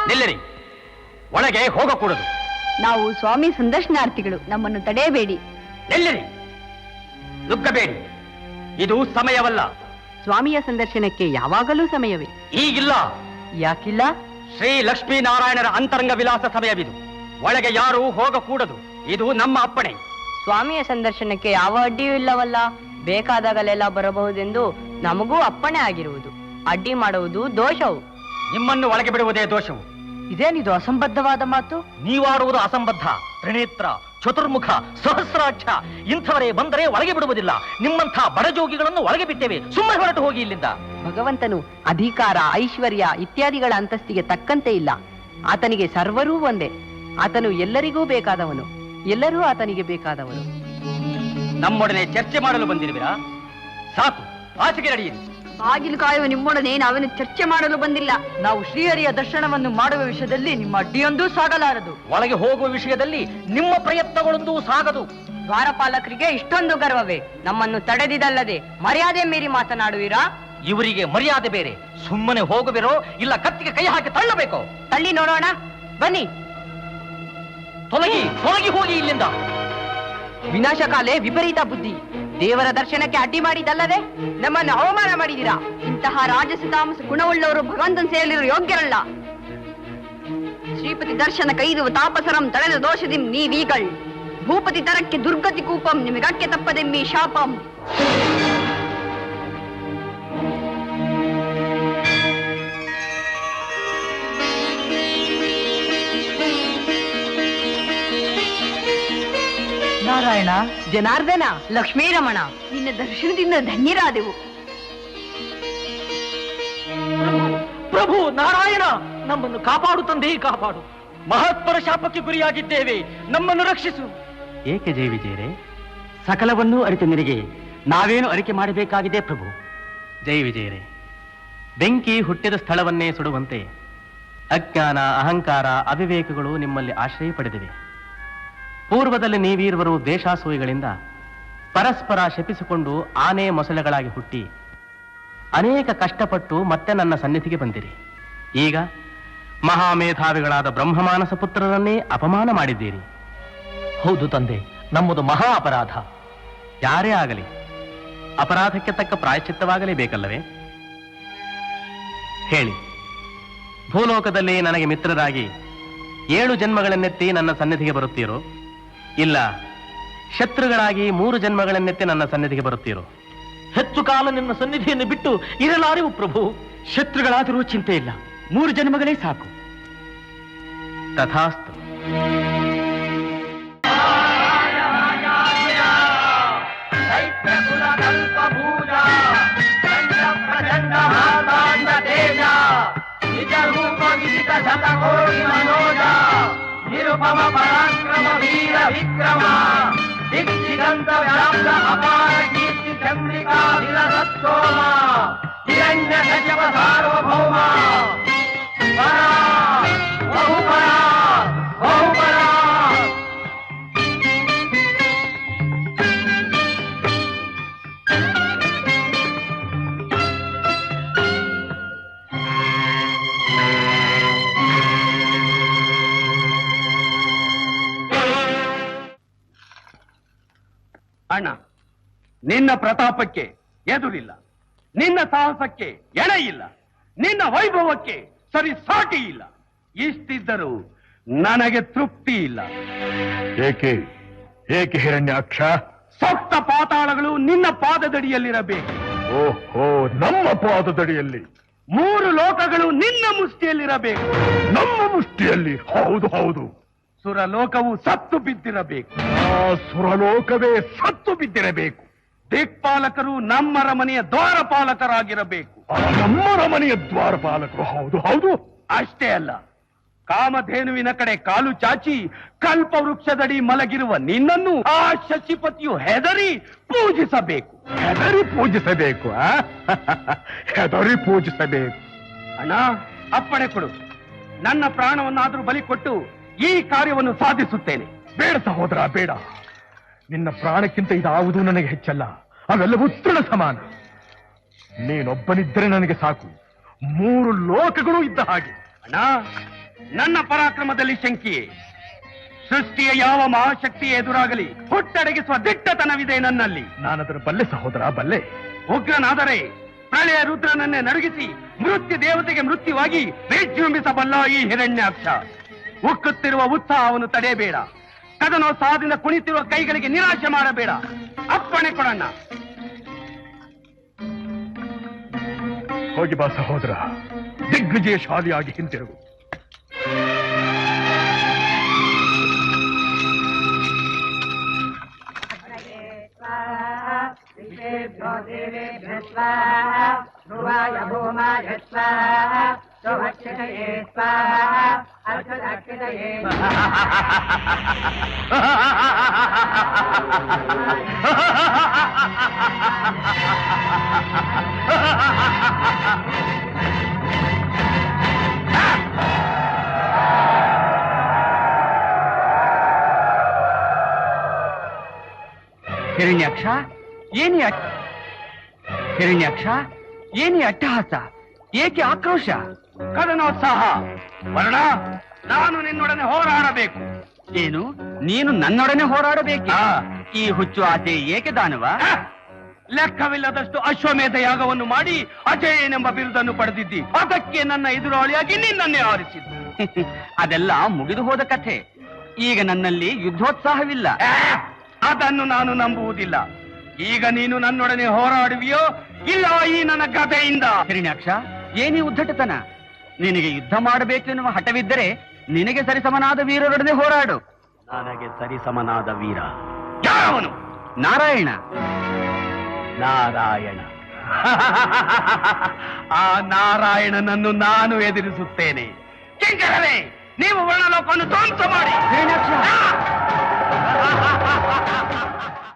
ನಿಲ್ಲಿರಿ, ಒಳಗೆ ಹೋಗಕೂಡದು. ನಾವು ಸ್ವಾಮಿ ಸಂದರ್ಶನಾರ್ಥಿಗಳು, ನಮ್ಮನ್ನು ತಡೆಯಬೇಡಿ. ನಿಲ್ಲಿರಿ, ನುಗ್ಗಬೇಡಿ, ಇದು ಸಮಯವಲ್ಲ. ಸ್ವಾಮಿಯ ಸಂದರ್ಶನಕ್ಕೆ ಯಾವಾಗಲೂ ಸಮಯವೇ. ಈಗಿಲ್ಲ. ಯಾಕಿಲ್ಲ? ಶ್ರೀ ಲಕ್ಷ್ಮೀನಾರಾಯಣರ ಅಂತರಂಗ ವಿಲಾಸ ಸಮಯವಿದು. ಒಳಗೆ ಯಾರೂ ಹೋಗಕೂಡದು, ಇದು ನಮ್ಮ ಅಪ್ಪಣೆ. ಸ್ವಾಮಿಯ ಸಂದರ್ಶನಕ್ಕೆ ಯಾವ ಅಡ್ಡಿಯೂ ಇಲ್ಲವಲ್ಲ. ಬೇಕಾದಾಗಲೆಲ್ಲ ಬರಬಹುದೆಂದು ನಮಗೂ ಅಪ್ಪಣೆ ಆಗಿರುವುದು. ಅಡ್ಡಿ ಮಾಡುವುದು ದೋಷವು. ನಿಮ್ಮನ್ನು ಒಳಗೆ ಬಿಡುವುದೇ ದೋಷವು. ಇದೇನಿದು ಅಸಂಬದ್ಧವಾದ ಮಾತು? ನೀವಾಡುವುದು ಅಸಂಬದ್ಧ. ತ್ರಿನೇತ್ರ, ಚತುರ್ಮುಖ, ಸಹಸ್ರಾಕ್ಷ ಇಂಥವರೇ ಬಂದರೆ ಒಳಗೆ ಬಿಡುವುದಿಲ್ಲ. ನಿಮ್ಮಂಥ ಬಡಜೋಗಿಗಳನ್ನು ಒಳಗೆ ಬಿಟ್ಟೇವೆ. ಸುಮ್ಮನೆ ಹೊರಟು ಹೋಗಿ ಇಲ್ಲಿಂದ. ಭಗವಂತನು ಅಧಿಕಾರ, ಐಶ್ವರ್ಯ ಇತ್ಯಾದಿಗಳ ಅಂತಸ್ತಿಗೆ ತಕ್ಕಂತೆ ಇಲ್ಲ. ಆತನಿಗೆ ಸರ್ವರೂ ಒಂದೇ. ಆತನು ಎಲ್ಲರಿಗೂ ಬೇಕಾದವನು, ಎಲ್ಲರೂ ಆತನಿಗೆ ಬೇಕಾದವನು. ನಮ್ಮೊಡನೆ ಚರ್ಚೆ ಮಾಡಲು ಬಂದಿರುವಿರಾ? ಸಾಕು, ಆಚೆಗೆ ನಡೆಯಿರಿ. ಬಾಗಿಲು ಕಾಯುವ ನಿಮ್ಮೊಡನೆ ನಾವೇನು ಚರ್ಚೆ ಮಾಡಲು ಬಂದಿಲ್ಲ. ನಾವು ಶ್ರೀಹರಿಯ ದರ್ಶನವನ್ನು ಮಾಡುವ ವಿಷಯದಲ್ಲಿ ನಿಮ್ಮ ಅಡ್ಡಿಯೊಂದೂ ಸಾಗಲಾರದು. ಒಳಗೆ ಹೋಗುವ ವಿಷಯದಲ್ಲಿ ನಿಮ್ಮ ಪ್ರಯತ್ನಗಳೊಂದೂ ಸಾಗದು. ದ್ವಾರಪಾಲಕರಿಗೆ ಇಷ್ಟೊಂದು ಗರ್ವವೇ? ನಮ್ಮನ್ನು ತಡೆದಿದಲ್ಲದೆ ಮರ್ಯಾದೆ ಮೀರಿ ಮಾತನಾಡುವಿರಾ? ಇವರಿಗೆ ಮರ್ಯಾದೆ ಬೇರೆ. ಸುಮ್ಮನೆ ಹೋಗುವಿರೋ ಇಲ್ಲ ಕತ್ತಿಗೆ ಕೈ ಹಾಕಿ ತಳ್ಳಬೇಕೋ? ತಳ್ಳಿ ನೋಡೋಣ, ಬನ್ನಿ. ತೊಲಗಿ ತೊಲಗಿ ಹೋಗಿ ಇಲ್ಲಿಂದ. ವಿನಾಶಕಾಲೆ ವಿಪರೀತ ಬುದ್ಧಿ. ದೇವರ ದರ್ಶನಕ್ಕೆ ಅಡ್ಡಿ ಮಾಡಿದಲ್ಲದೆ ನಮ್ಮನ್ನು ಅವಮಾನ ಮಾಡಿದಿರಾ. ಇಂತಹ ರಾಜಸ ತಾಮಸ ಗುಣವುಳ್ಳವರು ಭಗವಂತನ ಸೇರಲಿರುವ ಯೋಗ್ಯರಲ್ಲ. ಶ್ರೀಪತಿ ದರ್ಶನ ಕೈದು ತಾಪಸರಂ ತಳೆದ ದೋಷದಿಂ ನೀವೀಗಳ್. ಭೂಪತಿ ತರಕ್ಕೆ ದುರ್ಗತಿ ಕೂಪಂ ನಿಮಗಕ್ಕೆ ತಪ್ಪದೆಮ್ಮಿ ಶಾಪಂ. ನಾರಾಯಣ, ಜನಾರ್ದನ, ಲಕ್ಷ್ಮೀರಮಣ, ನಿನ್ನ ದರ್ಶನದಿಂದ ಧನ್ಯರಾದೆವು. ಪ್ರಭು ನಾರಾಯಣ, ನಮ್ಮನ್ನು ಕಾಪಾಡು ತಂದೆ, ಕಾಪಾಡು. ಮಹತ್ವರ ಶಾಪಕ್ಕೆ ಗುರಿಯಾಗಿದ್ದೇವೆ, ನಮ್ಮನ್ನು ರಕ್ಷಿಸು. ಏಕೆ ಜೈ ವಿಜಯರೇ? ಸಕಲವನ್ನೂ ಅರಿತು ನಿನಗೆ ನಾವೇನು ಅರಿಕೆ ಮಾಡಬೇಕಾಗಿದೆ ಪ್ರಭು? ಜೈ ವಿಜಯರೇ, ಬೆಂಕಿ ಹುಟ್ಟಿದ ಸ್ಥಳವನ್ನೇ ಸುಡುವಂತೆ ಅಜ್ಞಾನ, ಅಹಂಕಾರ, ಅವಿವೇಕಗಳು ನಿಮ್ಮಲ್ಲಿ ಆಶ್ರಯ ಪಡೆದಿವೆ. ಪೂರ್ವದಲ್ಲಿ ನೀವೀರ್ವರು ದೇಶಾಸೂಯಿಗಳಿಂದ ಪರಸ್ಪರ ಶಪಿಸಿಕೊಂಡು ಆನೆ ಮೊಸಳೆಗಳಾಗಿ ಹುಟ್ಟಿ ಅನೇಕ ಕಷ್ಟಪಟ್ಟು ಮತ್ತೆ ನನ್ನ ಸನ್ನಿಧಿಗೆ ಬಂದಿರಿ. ಈಗ ಮಹಾಮೇಧಾವಿಗಳಾದ ಬ್ರಹ್ಮಮಾನಸ ಪುತ್ರರನ್ನೇ ಅಪಮಾನ ಮಾಡಿದ್ದೀರಿ. ಹೌದು ತಂದೆ, ನಮ್ಮದು ಮಹಾ ಅಪರಾಧ. ಯಾರೇ ಆಗಲಿ ಅಪರಾಧಕ್ಕೆ ತಕ್ಕ ಪ್ರಾಯಶ್ಚಿತ್ತವಾಗಲೇಬೇಕಲ್ಲವೇ? ಹೇಳಿ, ಭೂಲೋಕದಲ್ಲಿ ನನಗೆ ಮಿತ್ರರಾಗಿ 7 ಜನ್ಮಗಳನ್ನೆತ್ತಿ ನನ್ನ ಸನ್ನಿಧಿಗೆ ಬರುತ್ತೀರೋ, ಇಲ್ಲ ಶತ್ರುಗಳಾಗಿ 3 ಜನ್ಮಗಳನ್ನೆತ್ತಿ ನನ್ನ ಸನ್ನಿಧಿಗೆ ಬರುತ್ತೀರೋ? ಹೆಚ್ಚು ಕಾಲ ನಿನ್ನ ಸನ್ನಿಧಿಯನ್ನು ಬಿಟ್ಟು ಇರಲಾರೆವು ಪ್ರಭು. ಶತ್ರುಗಳಾದರೂ ಚಿಂತೆ ಇಲ್ಲ, 3 ಜನ್ಮಗಳೇ ಸಾಕು. ತಥಾಸ್ತು. ನಿರುಪಮ ಪರಾಕ್ರಮ ವೀರ ವಿಕ್ರಮ ದಿಗ್ದಿಗಂತ ವ್ಯಾಪ್ತ ಅಪಾರ ಕೀರ್ತಿ ಚಂದ್ರಿಕಾ ವಿಲಸತ್ತೋಮ ಹಿರಣ್ಯ ಗಜಪ ಸಾರ್ವಭೌಮ ಪರ ಬಹುಪರ ಬಹುಪರ. ಅಣ್ಣ, ನಿನ್ನ ಪ್ರತಾಪಕ್ಕೆ ಎದುರಿಲ್ಲ, ನಿನ್ನ ಸಾಹಸಕ್ಕೆ ಎಣೆ ಇಲ್ಲ, ನಿನ್ನ ವೈಭವಕ್ಕೆ ಸರಿ ಸಾಟಿ ಇಲ್ಲ. ಇಷ್ಟಿದ್ದರೂ ನನಗೆ ತೃಪ್ತಿ ಇಲ್ಲ. ಏಕೆ ಏಕೆ ಹಿರಣ್ಯಾಕ್ಷ? ಸಪ್ತ ಪಾತಾಳಗಳು ನಿನ್ನ ಪಾದದಡಿಯಲ್ಲಿರಬೇಕು. ಓಹೋ, ನಮ್ಮ ಪಾದದಡಿಯಲ್ಲಿ? 3 ಲೋಕಗಳು ನಿನ್ನ ಮುಷ್ಟಿಯಲ್ಲಿರಬೇಕು. ನಮ್ಮ ಮುಷ್ಟಿಯಲ್ಲಿ? ಹೌದು ಹೌದು. ಸುರಲೋಕವು ಸತ್ತು ಬಿದ್ದಿರಬೇಕು. ಆ ಸುರಲೋಕವೇ ಸತ್ತು ಬಿದ್ದಿರಬೇಕು. ದಿಕ್ಪಾಲಕರು ನಮ್ಮ ರಮನೆಯ ದ್ವಾರಪಾಲಕರಾಗಿರಬೇಕು. ನಮ್ಮ ರಮನೆಯ ದ್ವಾರಪಾಲಕರು? ಹೌದು ಹೌದು. ಅಷ್ಟೇ ಅಲ್ಲ, ಕಾಮಧೇನುವಿನ ಕಡೆ ಕಾಲು ಚಾಚಿ ಕಲ್ಪವೃಕ್ಷದಡಿ ಮಲಗಿರುವ ನಿನ್ನನ್ನು ಆ ಶಶಿಪತಿಯು ಹೆದರಿ ಪೂಜಿಸಬೇಕು. ಹೆದರಿ ಪೂಜಿಸಬೇಕು? ಹೆದರಿ ಪೂಜಿಸಬೇಕು? ಅಣ್ಣ, ಅಪ್ಪಣೆ ಕೊಡು. ನನ್ನ ಪ್ರಾಣವನ್ನಾದರೂ ಬಲಿ ಕೊಟ್ಟು ಈ ಕಾರ್ಯವನ್ನು ಸಾಧಿಸುತ್ತೇನೆ. ಬೇಡ ಸಹೋದರ, ಬೇಡ. ನಿನ್ನ ಪ್ರಾಣಕ್ಕಿಂತ ಇದಾವುದೂ ನನಗೆ ಹೆಚ್ಚಲ್ಲ. ಅವೆಲ್ಲವೂ ತೃಣ ಸಮಾನ. ನೀನೊಬ್ಬನಿದ್ದರೆ ನನಗೆ ಸಾಕು. 3 ಲೋಕಗಳು ಇದ್ದ ಹಾಗೆ. ಅಣ್ಣ, ನನ್ನ ಪರಾಕ್ರಮದಲ್ಲಿ ಶಂಕೆಯೇ. ಸೃಷ್ಟಿಯ ಯಾವ ಮಹಾಶಕ್ತಿಯ ಎದುರಾಗಲಿ ಹುಟ್ಟಡಗಿಸುವ ದಿಟ್ಟತನವಿದೆ ನನ್ನಲ್ಲಿ. ನಾನದರ ಬಲ್ಲೆ ಸಹೋದರ, ಬಲ್ಲೆ. ಉಗ್ರನಾದರೆ ಪ್ರಳಯ ರುದ್ರನನ್ನೇ ನಡುಗಿಸಿ ಮೃತ್ಯು ದೇವತೆಗೆ ಮೃತ್ಯುವಾಗಿ ವಿಜೃಂಭಿಸಬಲ್ಲ ಈ ಹಿರಣ್ಯಾಕ್ಷ. ಉಕ್ಕುತ್ತಿರುವ ಉತ್ಸಾಹವನ್ನು ತಡೆಯಬೇಡ. ಕದನೋತ್ಸಾಹದಿಂದ ಕುಣಿತಿರುವ ಕೈಗಳಿಗೆ ನಿರಾಶೆ ಮಾಡಬೇಡ. ಅಪ್ಪಣೆ ಕೊಡಣ್ಣ. ಹೋಗಿ ಬಾ ಸಹೋದರ, ದಿಗ್ವಿಜಯಶಾಲಿಯಾಗಿ ಹಿಂತಿರುಗು. ಹಿರಣ್ಯಾಕ್ಷ, ಹಿರಣ್ಯಾಕ್ಷ, ಏನಿ ಅಟ್ಟಹಾಸ, ಏಕೆ ಆಕ್ರೋಶ? ಕದನೋತ್ಸಾಹ. ವರ್ಣ, ನಾನು ನಿನ್ನೊಡನೆ ಹೋರಾಡಬೇಕು. ಏನು, ನೀನು ನನ್ನೊಡನೆ ಹೋರಾಡಬೇಕು? ಈ ಹುಚ್ಚು ಆಸೆ ಏಕೆ ದಾನವ? ಲೆಕ್ಕವಿಲ್ಲದಷ್ಟು ಅಶ್ವಮೇಧ ಯಾಗವನ್ನು ಮಾಡಿ ಅಜಯನೆಂಬ ಬಿರುದನ್ನು ಪಡೆದಿದ್ದಿ. ಅದಕ್ಕೆ ನನ್ನ ಎದುರಾಳಿಯಾಗಿ ನಿನ್ನನ್ನೇ ಆರಿಸಿದ್ದು. ಅದೆಲ್ಲ ಮುಗಿದು ಹೋದ ಕಥೆ. ಈಗ ನನ್ನಲ್ಲಿ ಯುದ್ಧೋತ್ಸಾಹವಿಲ್ಲ. ಅದನ್ನು ನಾನು ನಂಬುವುದಿಲ್ಲ. ಈಗ ನೀನು ನನ್ನೊಡನೆ ಹೋರಾಡುವಿಯೋ ಇಲ್ಲ ಈ ನನ್ನ ಗದೆಯಿಂದ? ಹಿರಣ್ಯಾಕ್ಷ, ಏನಿ ಉದ್ದಟತನ? ನಿನಗೆ ಯುದ್ಧ ಮಾಡಬೇಕೆನ್ನುವ ಹಠವಿದ್ದರೆ ನಿನಗೆ ಸರಿಸಮನಾದ ವೀರರೊಡನೆ ಹೋರಾಡು. ನನಗೆ ಸರಿಸಮನಾದ ವೀರ ಯಾವನು? ನಾರಾಯಣ. ನಾರಾಯಣ. ಆ ನಾರಾಯಣನನ್ನು ನಾನು ಎದುರಿಸುತ್ತೇನೆ. ಕಿಂಕರರೇ, ನೀವು ವರ್ಣಲೋಕವನ್ನು ಧ್ವಂಸ ಮಾಡಿ.